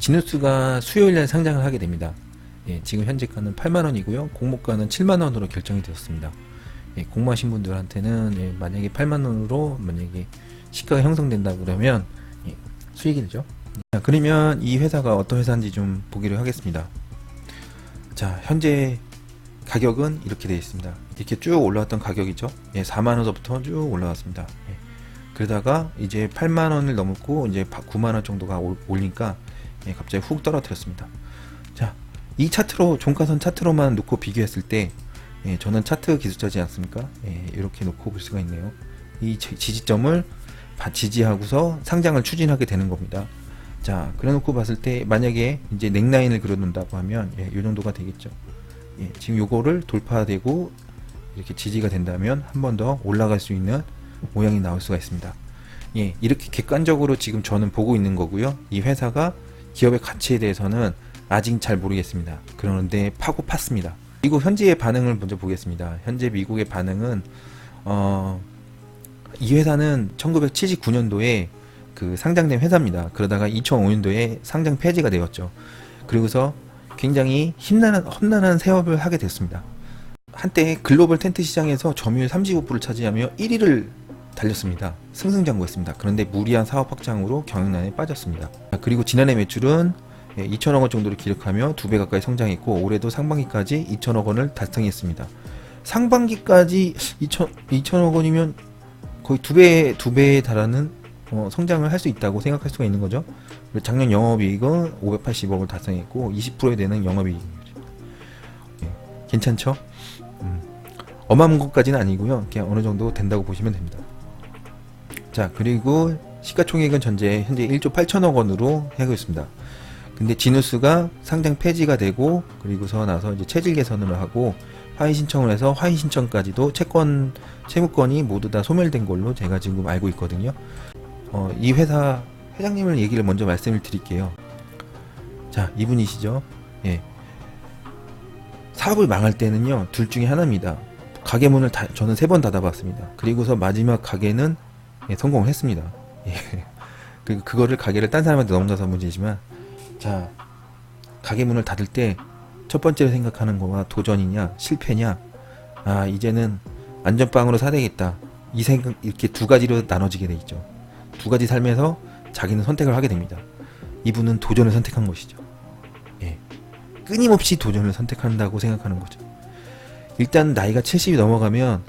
지누스가 수요일날 상장을 하게 됩니다. 예, 지금 현재가는 8만원이고요. 공모가는 7만원으로 결정이 되었습니다. 예, 공모하신 분들한테는 예, 만약에 8만원으로 만약에 시가가 형성된다 그러면 예, 수익이 되죠. 자, 그러면 이 회사가 어떤 회사인지 좀 보기로 하겠습니다. 자, 현재 가격은 이렇게 되어 있습니다. 이렇게 쭉 올라왔던 가격이죠. 예, 4만원서부터 쭉 올라왔습니다. 예, 그러다가 이제 8만원을 넘었고 이제 9만원 정도가 올리니까 예, 갑자기 훅 떨어뜨렸습니다. 자, 이 차트로 종가선 차트로만 놓고 비교했을 때 예, 저는 차트 기술자지 않습니까? 예, 이렇게 놓고 볼 수가 있네요. 이 지지점을 지지하고서 상장을 추진하게 되는 겁니다. 자, 그래 놓고 봤을 때 만약에 이제 넥라인을 그려 놓는다고 하면 예, 이 정도가 되겠죠. 예, 지금 요거를 돌파되고 이렇게 지지가 된다면 한 번 더 올라갈 수 있는 모양이 나올 수가 있습니다. 예, 이렇게 객관적으로 지금 저는 보고 있는 거고요. 이 회사가 기업의 가치에 대해서는 아직 잘 모르겠습니다. 그러는데 파고 팠습니다. 미국 현지의 반응을 먼저 보겠습니다. 현재 미국의 반응은 이 회사는 1979년도에 그 상장된 회사입니다. 그러다가 2005년도에 상장 폐지가 되었죠. 그리고서 굉장히 험난한 세업을 하게 됐습니다. 한때 글로벌 텐트 시장에서 점유율 35%를 차지하며 1위를 달렸습니다. 승승장구했습니다. 그런데 무리한 사업 확장으로 경영난에 빠졌습니다. 그리고 지난해 매출은 2천억 원 정도를 기록하며 2배 가까이 성장했고 올해도 상반기까지 2천억 원을 달성했습니다. 상반기까지 2천억 원이면 거의 2배에 달하는 성장을 할 수 있다고 생각할 수가 있는 거죠. 작년 영업이익은 580억을 달성했고 20%에 되는 영업이익입니다. 괜찮죠? 어마어마한 것까지는 아니고요. 그냥 어느 정도 된다고 보시면 됩니다. 자, 그리고 시가총액은 현재 1조 8천억 원으로 하고 있습니다. 근데 지누스가 상장 폐지가 되고 그리고서 나서 이제 체질 개선을 하고 화의 신청을 해서 화의 신청까지도 채무권이 모두 다 소멸된 걸로 제가 지금 알고 있거든요. 이 회사 회장님을 얘기를 먼저 말씀을 드릴게요. 자, 이분이시죠. 예. 사업을 망할 때는요, 둘 중에 하나입니다. 가게 문을 저는 3번 닫아봤습니다. 그리고서 마지막 가게는 예, 성공을 했습니다. 예. 그거를 가게를 딴 사람한테 넘겨서 문제지만, 자, 가게 문을 닫을 때 첫 번째로 생각하는 거가 도전이냐 실패냐, 아 이제는 안전빵으로 사야 되겠다, 이 생각, 이렇게 두 가지로 나눠지게 돼 있죠. 두 가지 삶에서 자기는 선택을 하게 됩니다. 이분은 도전을 선택한 것이죠. 예. 끊임없이 도전을 선택한다고 생각하는 거죠. 일단 나이가 70이 넘어가면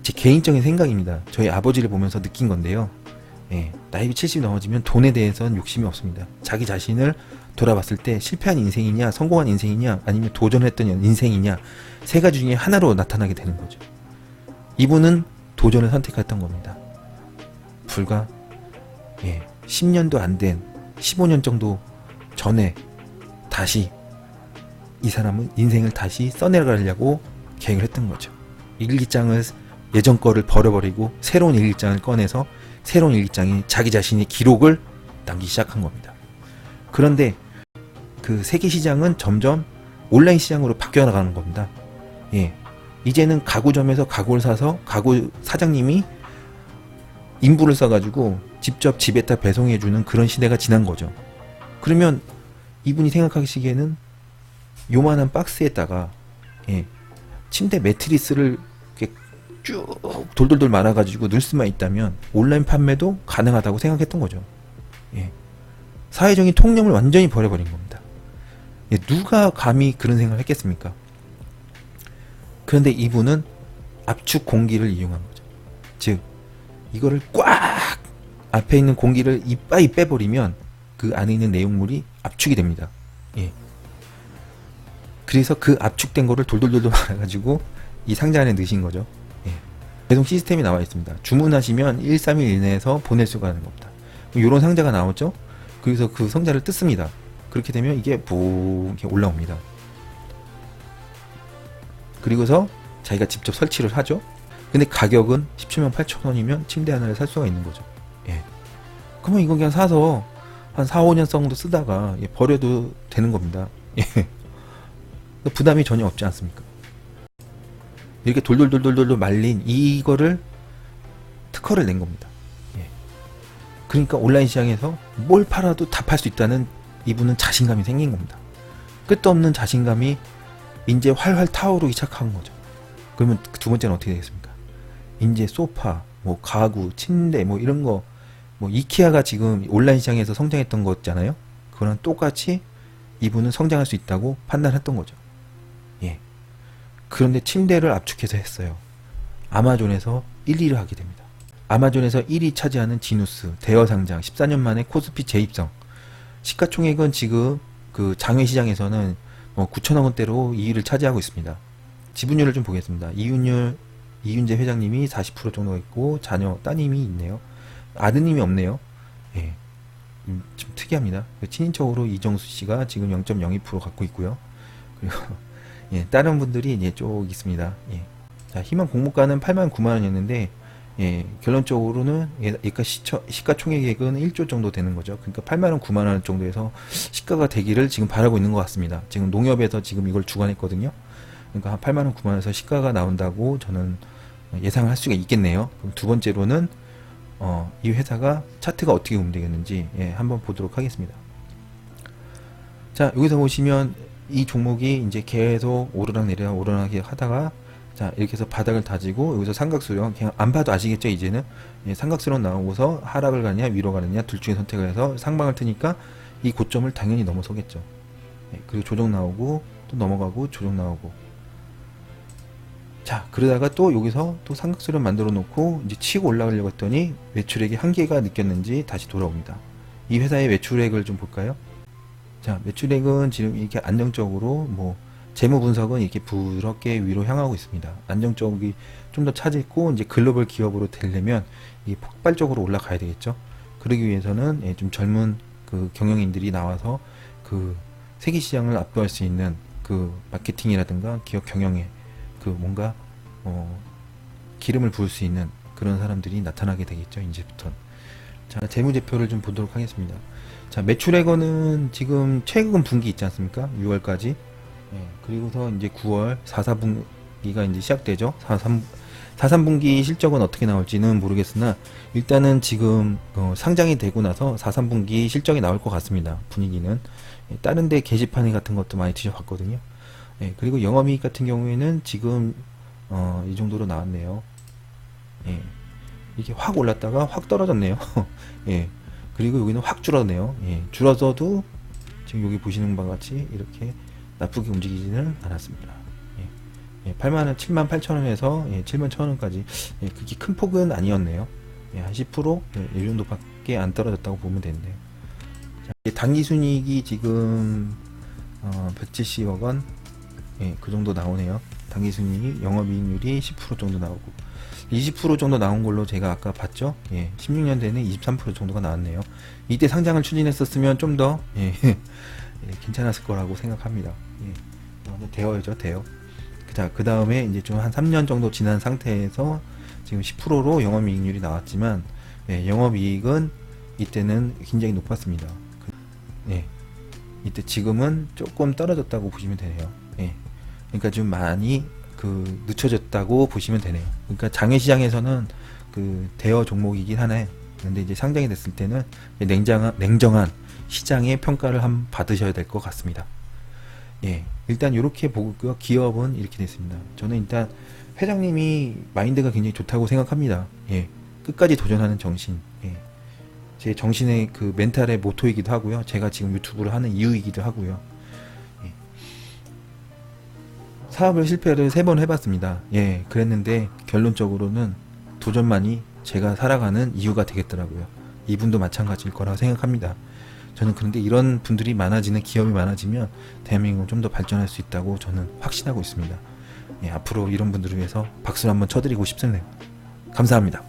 제 개인적인 생각입니다. 저희 아버지를 보면서 느낀 건데요. 예. 나이가 70이 넘어지면 돈에 대해서는 욕심이 없습니다. 자기 자신을 돌아봤을 때 실패한 인생이냐 성공한 인생이냐 아니면 도전했던 인생이냐, 세 가지 중에 하나로 나타나게 되는 거죠. 이분은 도전을 선택했던 겁니다. 불과 10년도 안 된 15년 정도 전에 다시 이 사람은 인생을 다시 써내려가려고 계획을 했던 거죠. 일기장을 예전 거를 버려버리고 새로운 일기장을 꺼내서 새로운 일기장에 자기 자신의 기록을 남기기 시작한 겁니다. 그런데 그 세계 시장은 점점 온라인 시장으로 바뀌어 나가는 겁니다. 예. 이제는 가구점에서 가구를 사서 가구 사장님이 인부를 써가지고 직접 집에다 배송해주는 그런 시대가 지난 거죠. 그러면 이분이 생각하시기에는 요만한 박스에다가 침대 매트리스를 이렇게 쭉 돌돌돌 말아가지고 넣을 수만 있다면 온라인 판매도 가능하다고 생각했던 거죠. 예. 사회적인 통념을 완전히 버려버린 겁니다. 예, 누가 감히 그런 생각을 했겠습니까? 그런데 이분은 압축 공기를 이용한 거죠. 즉 이거를 꽉 앞에 있는 공기를 이빠이 빼버리면 그 안에 있는 내용물이 압축이 됩니다. 예. 그래서 그 압축된 거를 돌돌돌돌 말아가지고 이 상자 안에 넣으신 거죠. 예. 배송 시스템이 나와 있습니다. 주문하시면 1, 3일 이내에서 보낼 수가 있는 겁니다. 이런 상자가 나오죠. 그래서 그 상자를 뜯습니다. 그렇게 되면 이게 보 이렇게 올라옵니다. 그리고서 자기가 직접 설치를 하죠. 근데 가격은 17만 8천 원이면 침대 하나를 살 수가 있는 거죠. 예. 그러면 이거 그냥 사서 한 4, 5년 정도 쓰다가 버려도 되는 겁니다. 예. 부담이 전혀 없지 않습니까? 이렇게 돌돌돌돌돌 말린 이거를 특허를 낸 겁니다. 예. 그러니까 온라인 시장에서 뭘 팔아도 다 팔 수 있다는 이분은 자신감이 생긴 겁니다. 끝도 없는 자신감이 이제 활활 타오르기 시작한 거죠. 그러면 두 번째는 어떻게 되겠습니까? 이제 소파, 뭐 가구, 침대, 뭐 이런 거, 뭐 이케아가 지금 온라인 시장에서 성장했던 거 있잖아요. 그거랑 똑같이 이분은 성장할 수 있다고 판단했던 거죠. 예. 그런데 침대를 압축해서 했어요. 아마존에서 1위를 하게 됩니다. 아마존에서 1위 차지하는 지누스, 대여 상장, 14년 만에 코스피 재입성. 시가총액은 지금 그 장외 시장에서는 9천억 원대로 2위를 차지하고 있습니다. 지분율을 좀 보겠습니다. 이윤재 회장님이 40% 정도 있고 자녀 따님이 있네요. 아드님이 없네요. 예, 좀 특이합니다. 친인척으로 이정수 씨가 지금 0.02% 갖고 있고요. 그리고 예, 다른 분들이 이제 쭉 있습니다. 예. 자, 희망 공모가는 8만 9만 원이었는데 예, 결론적으로는 얘가 시가총액액은 1조 정도 되는 거죠. 그러니까 8만 원, 9만 원 정도에서 시가가 되기를 지금 바라고 있는 것 같습니다. 지금 농협에서 지금 이걸 주관했거든요. 그러니까 한 8만 원, 9만 원에서 시가가 나온다고 저는 예상을 할 수가 있겠네요. 그럼 두 번째로는 이 회사가 차트가 어떻게 움직였는지 예, 한번 보도록 하겠습니다. 자, 여기서 보시면 이 종목이 이제 계속 오르락내리락 오르락내리락 하다가 자, 이렇게 해서 바닥을 다지고 여기서 삼각수렴, 그냥 안 봐도 아시겠죠 이제는. 예, 삼각수렴 나오고서 하락을 가느냐 위로 가느냐 둘 중에 선택을 해서 상방을 트니까 이 고점을 당연히 넘어서겠죠. 예, 그리고 조정 나오고 또 넘어가고 조정 나오고. 자, 그러다가 또 여기서 또 삼각수렴 만들어 놓고 이제 치고 올라가려고 했더니 매출액이 한계가 느꼈는지 다시 돌아옵니다. 이 회사의 매출액을 좀 볼까요? 자, 매출액은 지금 이렇게 안정적으로 뭐 재무 분석은 이렇게 부드럽게 위로 향하고 있습니다. 안정적이 좀 더 차지했고 이제 글로벌 기업으로 되려면 이 폭발적으로 올라가야 되겠죠. 그러기 위해서는 예, 좀 젊은 그 경영인들이 나와서 그 세계 시장을 압도할 수 있는 그 마케팅이라든가 기업 경영에 그 뭔가 기름을 부을 수 있는 그런 사람들이 나타나게 되겠죠. 이제부터. 자, 재무제표를 좀 보도록 하겠습니다. 자, 매출액은 지금 최근 분기 있지 않습니까? 6월까지. 예, 그리고서 이제 9월 4분기가 이제 시작되죠. 4.3분기 실적은 어떻게 나올지는 모르겠으나 일단은 지금 상장이 되고 나서 4.3분기 실적이 나올 것 같습니다. 분위기는. 예, 다른 데 게시판 같은 것도 많이 드셔봤거든요. 예, 그리고 영업이익 같은 경우에는 지금 이 정도로 나왔네요. 예, 이게 확 올랐다가 확 떨어졌네요. 예, 그리고 여기는 확 줄었네요. 예, 줄어서도 지금 여기 보시는 바와 같이 이렇게 나쁘게 움직이지는 않았습니다. 예, 8만원, 7만 8천원에서 예, 7만 1천원까지 예, 그렇게 큰 폭은 아니었네요. 예, 한 10% 예, 이 정도밖에 안 떨어졌다고 보면 되는데요. 자, 당기순이익이 지금 170억 원, 예, 그 정도 나오네요. 당기순이익, 영업이익률이 10% 정도 나오고 20% 정도 나온 걸로 제가 아까 봤죠. 예, 16년대는 23% 정도가 나왔네요. 이때 상장을 추진했었으면 좀 더 예, 예, 괜찮았을 거라고 생각합니다. 예, 대여죠, 대여. 자, 그 다음에 이제 좀 한 3년 정도 지난 상태에서 지금 10%로 영업이익률이 나왔지만 예, 영업이익은 이때는 굉장히 높았습니다. 예, 이때 지금은 조금 떨어졌다고 보시면 되네요. 예, 그러니까 좀 많이 그 늦춰졌다고 보시면 되네요. 그러니까 장외시장에서는 그 대여 종목이긴 하네. 근데 이제 상장이 됐을 때는 냉정한 시장의 평가를 한번 받으셔야 될 것 같습니다. 예, 일단 이렇게 보고요. 기업은 이렇게 됐습니다. 저는 일단 회장님이 마인드가 굉장히 좋다고 생각합니다. 예, 끝까지 도전하는 정신. 예, 제 정신의 그 멘탈의 모토이기도 하고요. 제가 지금 유튜브를 하는 이유이기도 하고요. 예, 사업을 실패를 3번 해봤습니다. 예, 그랬는데 결론적으로는 도전만이 제가 살아가는 이유가 되겠더라고요. 이분도 마찬가지일 거라고 생각합니다. 저는 그런데 이런 분들이 많아지는 기업이 많아지면 대한민국은 좀 더 발전할 수 있다고 저는 확신하고 있습니다. 예, 앞으로 이런 분들을 위해서 박수를 한번 쳐드리고 싶네요. 감사합니다.